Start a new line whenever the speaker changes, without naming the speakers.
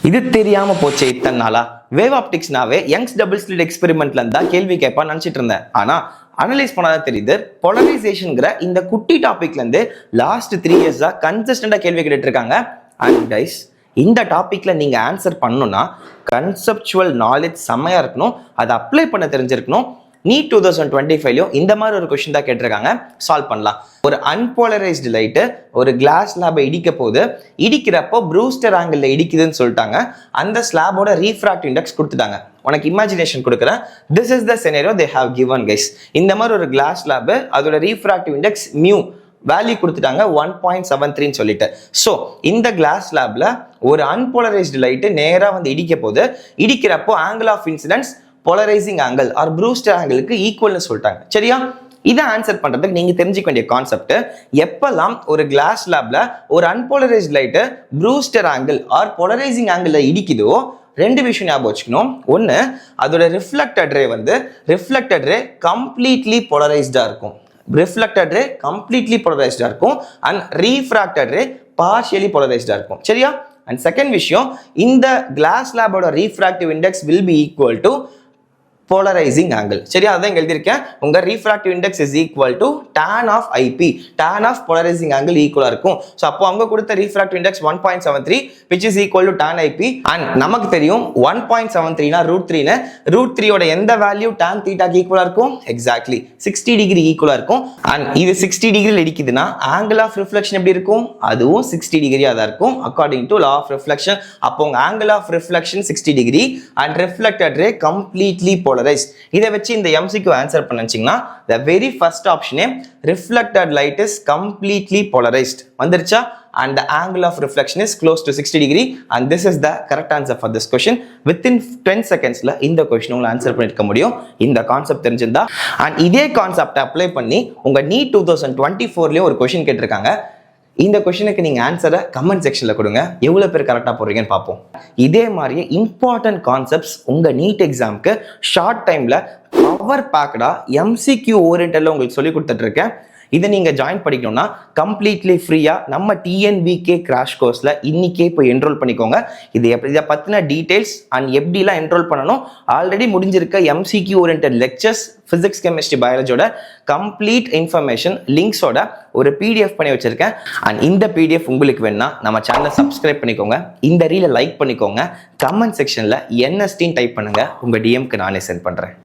இது தெரியாம போச்சே இத்தனை நாளா. வேவ் ஆப்டிக்ஸ்னாவே யங்ஸ் டபுள் ஸ்லிட் எக்ஸ்பெரிமெண்ட்ல இருந்தா கேள்வி கேட்பான்னு நினைச்சிட்டு இருந்தேன். ஆனா அனலைஸ் பண்ணாதான் தெரியுது, போலரைசேஷன்ங்கிற இந்த குட்டி டாபிக்ல இருந்து லாஸ்ட் 3 இயர்ஸா கன்சிஸ்டண்டா கேள்வி கேட்டுட்டு இருக்காங்க. அண்ட் கைஸ், இந்த டாபிக்ல நீங்க ஆன்சர் பண்ணணும்னா கன்செப்சுவல் நாலேஜ் செம்மையா இருக்கணும், அதை அப்ளை பண்ண தெரிஞ்சிருக்கணும். நீட் 2025 இந்த மாதிரி ஒரு கொஸ்டின் தான் கேட்டிருக்காங்க, சால்வ் பண்ணலாம். ஒரு அன்போலரைஸ்டு லைட்டு ஒரு கிளாஸ் ஸ்லாபை இடிக்க போது, இடிக்கிறப்போ ப்ரூஸ்டர் ஆங்கிள் இடிக்குதுன்னு சொல்லிட்டாங்க. அந்த ஸ்லாபோட ரீஃப்ராக்டிவ் இண்டெக்ஸ் கொடுத்துட்டாங்க. உனக்கு இமேஜினேஷன் கொடுக்குறேன். This is the scenario they have given guys. இந்த மாதிரி ஒரு கிளாஸ் ஸ்லாபு, அதோட ரீஃப்ராக்டிவ் இண்டெக்ஸ் மியூ வேல்யூ கொடுத்துட்டாங்க 1.73 சொல்லிட்டு. ஸோ இந்த கிளாஸ் ஸ்லாப்ல ஒரு அன்போலரைஸ்டு லைட்டு நேராக வந்து இடிக்க போது, இடிக்கிறப்போ angle of incidence polarising angle or Brewster ஆங்கிளுக்கு ஈக்குவல்னு சொல்லிட்டாங்க. சரியா? இதை ஆன்சர் பண்றதுக்கு நீங்க தெரிஞ்சுக்க வேண்டிய கான்செப்ட், எப்பெல்லாம் ஒரு கிளாஸ் ஸ்லாப்ல ஒரு unpolarised light Brewster angle or polarising angle இடிக்குதோ, ரெண்டு விஷயம் ஞாபகம் வச்சுக்கணும். ஒன்று, அதோட ரிஃப்ளெக்டட் ரே கம்ப்ளீட்லி போலரைஸ்டா இருக்கும். ரிஃப்ளெக்டட் ரே கம்ப்ளீட்லி போலரைஸ்டா இருக்கும் அண்ட் ரீஃப்ராக்டட் ரே பார்ஷியலி போலரைஸ்டா இருக்கும். சரியா? அண்ட் செகண்ட் விஷயம், இந்த கிளாஸ் ஸ்லாபோட refractive index will be equal to polarising angle. சரியா? அதான் இங்க எழுதியிருக்கேன். உங்க refractive index is equal to tan of IP, tan of polarising angle ஈக்குவலா இருக்கும். ஸோ அப்போ அவங்க கொடுத்த refractive index 1.73 which is equal to tan IP. And நமக்கு தெரியும் 1.73னா √3ன்னு. √3யோட எந்த வேல்யூ tan தீட்டாக்கு ஈக்குவலா இருக்கும்? எக்ஸாக்ட்லி 60 டிகிரி ஈக்குவலா இருக்கும். அண்ட் இது 60 டிகிரியில் இடிக்குதுன்னா ஆங்கிள் ஆஃப் ரிஃப்ளெக்ஷன் எப்படி இருக்கும்? அதுவும் 60 டிகிரியா தான் இருக்கும் according to law of reflection. அப்போ உங்க angle of reflection 60 degree and reflected ray completely polarised. இதை வச்சு இந்த MCQ ஆன்சர் பண்ணிச்சிங்கன்னா the very first option reflected light is completely polarized வந்துருச்சா? and the angle of reflection is close to 60 degree and this is the correct answer for this question. within 10 secondsல இந்த question உங்களை answer பண்ணிருக்க முடியும், இந்த concept தெரிஞ்சிருந்தா. and இதே concept apply பண்ணி உங்க நீட் 2024லயே ஒரு கொஸ்டின் கேட்டிருக்காங்க. இந்த கொஸ்டினுக்கு நீங்க ஆன்சரை கமெண்ட் செக்ஷன்ல கொடுங்க, எவ்வளவு பேர் கரெக்டா போடுறீங்கன்னு பார்ப்போம். இதே மாதிரியே இம்பார்ட்டன்ட் கான்செப்ட்ஸ் உங்க நீட் எக்ஸாமுக்கு ஷார்ட் டைம்ல பவர் பேக்டா MCQ ஓரியன்டட்ல உங்களுக்கு சொல்லி கொடுத்துட்டு இருக்கேன். இதை நீங்க ஜாயின் பண்ணிக்கணும்னா கம்ப்ளீட்லி ஃப்ரீயா நம்ம TNVK கிராஷ் கோர்ஸ்ல இன்னைக்கே போய் என்ரோல் பண்ணிக்கோங்க. இதை பத்தின டீடைல்ஸ் அண்ட் எப்படிலாம் என்ரோல் பண்ணணும், ஆல்ரெடி முடிஞ்சிருக்க MCQ oriented lectures, physics, chemistry, பயாலஜியோட கம்ப்ளீட் இன்ஃபர்மேஷன் லிங்க்ஸோட ஒரு PDF பண்ணி வச்சிருக்கேன். அண்ட் இந்த PDF உங்களுக்கு வேணும்னா நம்ம சேனலை சப்ஸ்கிரைப் பண்ணிக்கோங்க, இந்த ரீலை லைக் பண்ணிக்கோங்க, கமெண்ட் செக்ஷன்ல NST டைப் பண்ணுங்க, உங்க DMக்கு நானே சென்ட் பண்றேன்.